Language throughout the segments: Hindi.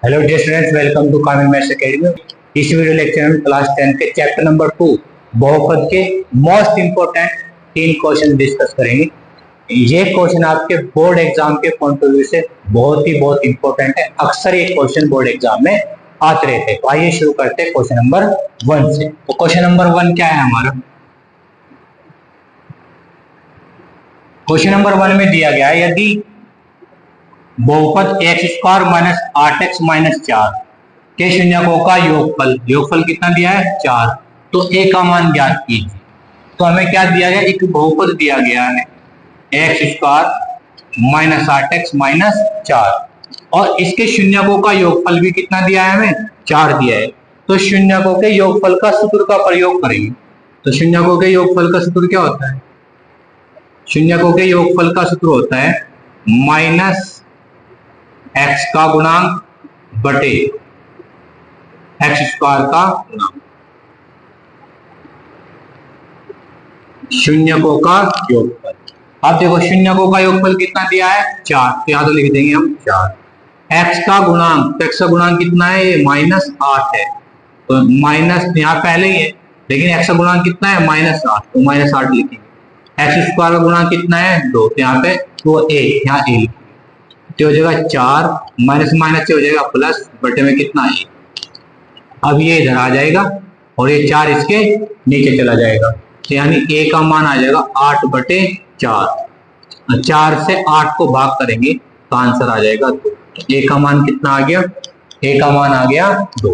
Hello dear students, welcome to Kamil maths academy. इस वीडियो लेक्चर में क्लास 10 के चैप्टर नंबर 2 बहुपद के मोस्ट इंपोर्टेंट 3 क्वेश्चन डिस्कस करेंगे। ये क्वेश्चन आपके बोर्ड एग्जाम के पॉइंट ऑफ व्यू से बहुत इंपोर्टेंट है। अक्सर ये क्वेश्चन बोर्ड एग्जाम में आते रहते हैं। तो आइए शुरू करते हैं क्वेश्चन नंबर 1 से। तो क्वेश्चन नंबर 1 क्या है हमारा? क्वेश्चन नंबर 1 में दिया गया है, यदि बहुपद x square minus 8x minus 4 के शून्यकों का योगफल कितना दिया है? 4। तो ए का मान ज्ञात कीजिए। तो हमें क्या दिया गया? एक बहुपद दिया गया है x square minus 8x minus 4 और इसके शून्यकों का योगफल भी कितना दिया है? हमें 4 दिया है। तो शून्यकों के योगफल का सूत्र का प्रयोग करेंगे। तो शून्यकों के योगफल का सूत्र क्या होता है? शून्यकों के योगफल का सूत्र होता है माइनस एक्स का गुणांक बटे एक्स स्क्वायर का गुणांक, शून्यकों का योगफल। अब देखो शून्यकों का योगफल कितना दिया है? 4। तो यहां तो लिख देंगे हम 4। एक्स का गुणांक, तो एक्स का गुणांक कितना है? ये -8 है। तो माइनस यहाँ पहले ही है, लेकिन एक्स का गुणांक कितना है? -8। तो -8 लिखेंगे। एक्स स्क्वायर का गुणांक कितना है? 2। तो यहाँ पे वो ए, यहाँ ए लिखेंगे। तो हो जाएगा 4 माइनस माइनस से हो जाएगा प्लस, बटे में कितना है? अब ये इधर आ जाएगा और ये 4 इसके नीचे चला जाएगा। तो यानी ए का मान आ जाएगा 8 बटे 4। 4 से 8 को भाग करेंगे तो आंसर आ जाएगा 2। ए का मान कितना आ गया? ए का मान आ गया 2।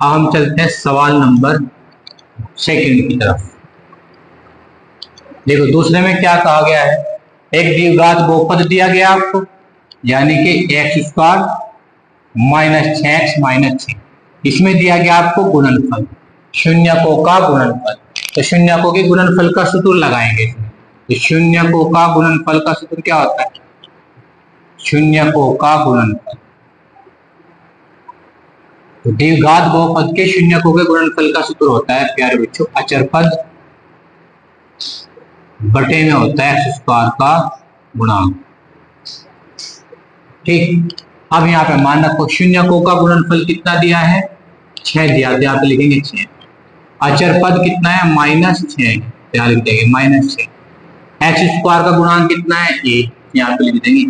अब हम चलते हैं सवाल नंबर 2 की तरफ। देखो दूसरे में क्या कहा गया है? एक द्विघात बहुपद दिया गया आपको, यानी कि x square minus 6x minus 6। इसमें दिया गया आपको गुणनफल, शून्यकों का गुणनफल। तो शून्यकों के गुणनफल का सूत्र लगाएंगे। तो शून्यकों का गुणनफल का सूत्र क्या होता है? शून्यकों का गुणनफल, तो द्विघात बहुपद के शून्यकों के गुणनफल का सूत्र होता है प्यारे बच्चों, अचर पद बटे में होता है एक्स स्क्वायर का गुणांक। ठीक। अब यहाँ पे मान रखो शून्यकों का गुणनफल कितना दिया है? 6 दिया। यहाँ पे लिखेंगे 6। अचर पद कितना है? -6। यहाँ लिख देंगे -6। एक्स स्क्वायर का गुणांक कितना है? ए। यहाँ पे लिख देंगे।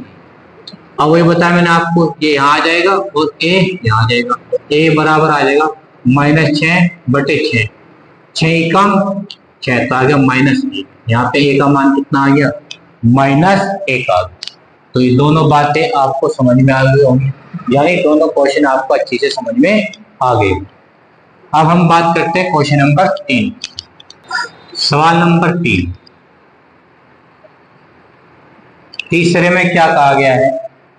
अब वही बताया मैंने आपको, ये यहाँ आ जाएगा और ए यहाँ आ जाएगा। ए बराबर आ जाएगा -6 बटे 6। 6 कम 6 तो आ गया -1। यहाँ पे ए का मान कितना आ गया? -1 आ गया। तो ये दोनों बातें आपको समझ में आ गई होंगी, यानी दोनों क्वेश्चन आपको अच्छी से समझ में आ गए। अब हम बात करते हैं क्वेश्चन नंबर 3। सवाल नंबर 3। तीसरे में क्या कहा गया है?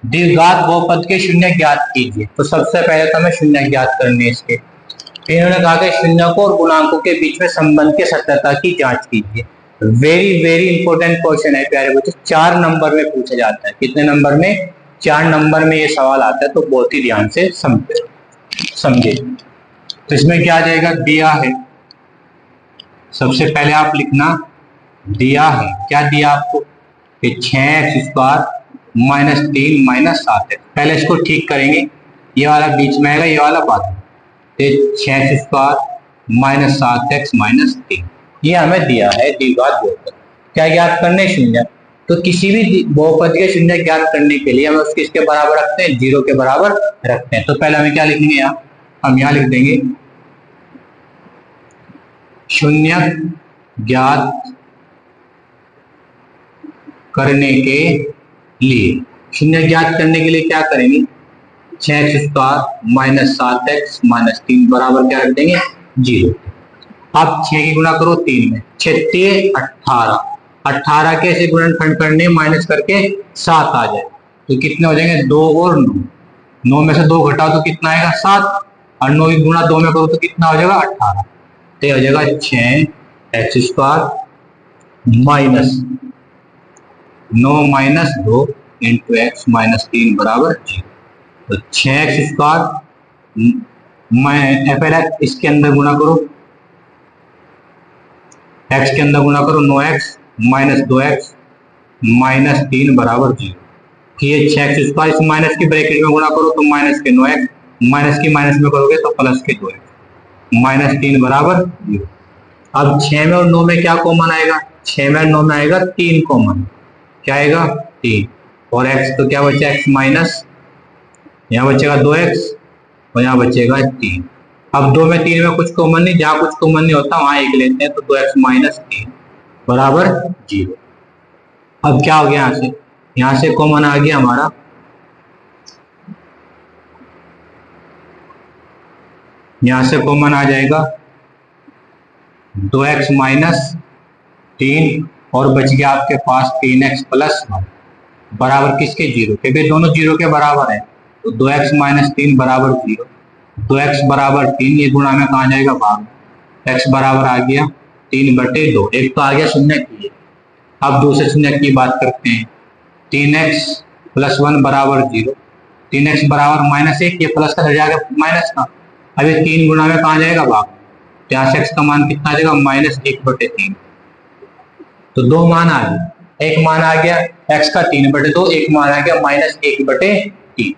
द्विघात बहुपद के शून्य ज्ञात कीजिए। तो सबसे पहले तो हमें शून्य ज्ञात करने इसके। इन्होंने कहा कि शून्यकों और गुणांकों के बीच में संबंध के सत्यता की जांच कीजिए। वेरी इंपोर्टेंट क्वेश्चन है प्यारे बच्चों, 4 नंबर में पूछा जाता है। कितने नंबर में? 4 नंबर में ये सवाल आता है, तो बहुत ही ध्यान से समझे। तो इसमें क्या आ जाएगा? दिया है, सबसे पहले आप लिखना दिया है। क्या दिया आपको? 6x square minus 3 minus 7x। पहले इसको ठीक करेंगे, ये वाला बीच में आएगा, ये वाला बाद। 6x square minus 7x minus 3, ये हमें दिया है द्विघात बहुपद। क्या ज्ञात करने? शून्य। तो किसी भी बहुपद के शून्य ज्ञात करने के लिए हमें उसके इसके बराबर रखते हैं, 0 के बराबर रखते हैं। तो पहले हमें क्या लिखेंगे? यहाँ हम यहाँ लिख देंगे शून्य ज्ञात करने के लिए। शून्य ज्ञात करने के लिए क्या करेंगे? 6x square minus 7x minus 3 बराबर क्या रख देंगे? 0। अब 6 की गुणा करो 3 में, 6 3 18। 18 के ऐसे गुणनखंड करने, माइनस करके 7 आ जाए तो कितने हो जाएंगे? 2 और 9। 9 में से 2 घटाओ तो कितना आएगा? 7। और 9 की गुणा 2 में करो तो कितना हो जाएगा? 18। तो हो जाएगा 6x square minus 9 minus 2 into x minus 3 बराबर 0। तो 6x स्क्वायर पहले इसके अंदर गुणा करो, x के अंदर गुणा करो 9x माइनस 2x माइनस 3 बराबर 0। कि ये 6x², इस माइनस की ब्रैकेट में गुणा करो तो माइनस के 9x, माइनस की माइनस में करोगे तो प्लस के 2x, -3 बराबर 0। अब 6 में और 9 में क्या कॉमन आएगा? 6 में और 9 में आएगा 3 कॉमन, क्या आएगा? 3, और x तो क्या बचा? x माइनस, यहाँ बचेगा 2x और यहाँ बचेगा 3। अब 2 में 3 में कुछ कॉमन नहीं, जहाँ कुछ कॉमन नहीं होता वहां 1 लेते हैं, तो 2x माइनस 3 बराबर 0। अब क्या हो गया? यहाँ से कॉमन आ गया हमारा, यहाँ से कॉमन आ जाएगा 2x माइनस 3 और बच गया आपके पास 3x प्लस 1 बराबर किसके? 0 के। क्योंकि दोनों 0 के बराबर है, तो 2x माइनस 3 बराबर 0। 2x बराबर 3, ये गुणा में कहा जाएगा भाग, x बराबर आ गया 3/2। एक तो आ गया शून्य की, अब दूसरे शून्य की बात करते हैं। 3x प्लस 1 बराबर 0, 3x बराबर -1, ये प्लस का जाएगा माइनस का, अब ये 3 गुणा में कहा जाएगा भाग, तो यहाँ से x का मान कितना आ जाएगा? -1/3। तो 2 मान आ गए, एक मान आ गया x का 3/2, एक मान आ गया -1/3।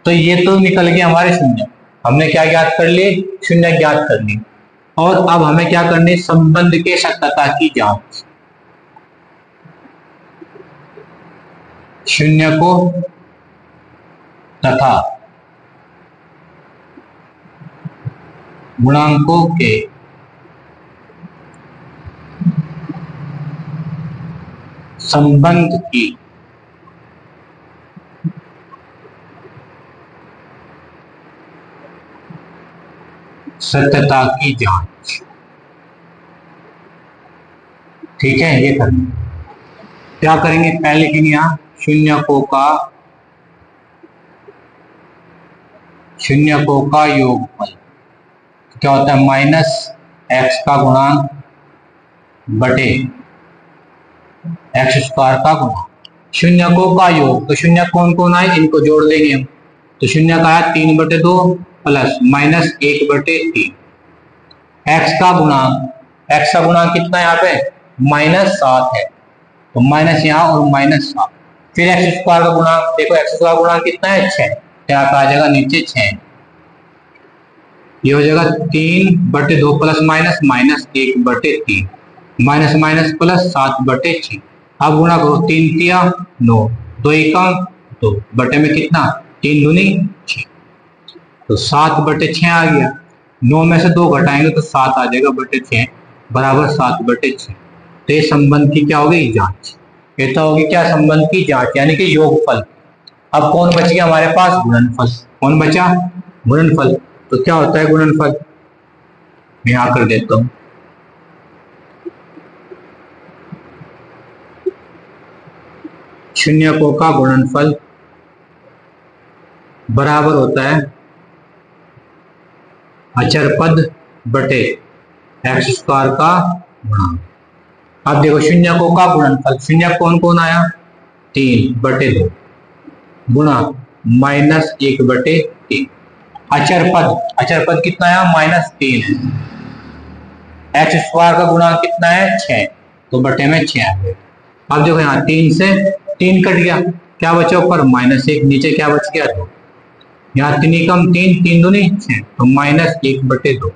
तो ये तो निकल गया हमारे शून्य। हमने क्या ज्ञात कर लिए? शून्य ज्ञात कर ली। और अब हमें क्या करनी? संबंध के सत्यता की जांच। शून्य को तथा गुणांकों के संबंध की सत्यता की जांच। ठीक है, ये करना। क्या करेंगे? पहले की यहाँ शून्यकों का योगफल क्या होता है? -x का गुणांक बटे x² का गुणांक। शून्यकों का योग, तो शून्य कौन कौन आए? इनको जोड़ लेंगे हम। तो शून्य का आया 3/2 प्लस -1/3। x का गुणांक कितना है यहाँ पे? -7 है, तो माइनस यहाँ और -7। फिर x² का गुणांक देखो, x² का गुणांक कितना है? 6, यहाँ पे आ जाएगा नीचे 6, ये हो जाएगा 3/2 plus minus -1/3, minus minus plus 7/6। अब गुणा करो, 3 तिया 9, 2 एका 2, बटे में कितना? 3 दूनी 6, तो 7/6 आ गया। 9 में से 2 घटाएंगे तो 7 आ जाएगा बटे 6 बराबर 7/6। तो ये संबंध की क्या होगी? जांच। ये तो होगी क्या? संबंध की जांच, यानी कि योगफल। अब कौन बच गया हमारे पास? गुणनफल। कौन बचा? गुणनफल। तो क्या होता है गुणनफल? मैं यहां कर देता हूं, शून्यकों का गुणनफल बराबर होता है अचर पद बटे x² का गुणांक। अब देखो शून्यकों का गुणनफल, शून्य कौन कौन आया? 3/2 गुणा -1/3। अचर पद कितना आया? -3 है। x² का गुणांक कितना है? 6, तो बटे में 6 आ गया। अब देखो यहाँ 3 से 3 कट गया, क्या बचा ऊपर? -1, नीचे क्या बच गया? 2। यहाँ 3 कम 3, 3 दूनी 6, तो -1/2।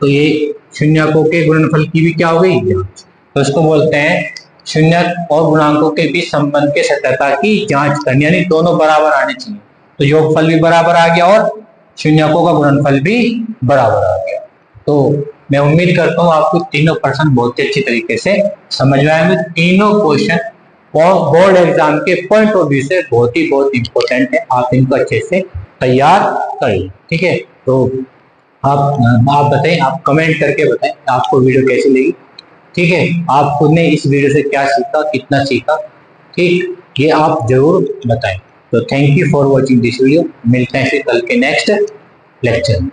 तो ये शून्यकों के गुणनफल की भी क्या हो गई? जांच। तो इसको बोलते हैं शून्य और गुणांकों के बीच संबंध के सत्यता की जांच करनी, यानी दोनों बराबर आने चाहिए। तो योगफल भी बराबर आ गया और शून्यकों का गुणनफल भी बराबर आ गया। तो मैं उम्मीद करता हूँ आपको तीनों प्रश्न बहुत ही अच्छी तरीके से समझ में आएंगे। तीनों क्वेश्चन और बोर्ड एग्जाम के पॉइंट ऑफ व्यू से बहुत इंपॉर्टेंट है, आप इनको अच्छे से तैयार करें। ठीक है, तो आप बताएं, आप कमेंट करके बताएं आपको वीडियो कैसी लगी। ठीक है, आप खुद ने इस वीडियो से क्या सीखा, कितना सीखा, ठीक, ये आप जरूर बताएं। तो thank you for watching this video. मिलते हैं फिर कल के नेक्स्ट लेक्चर में।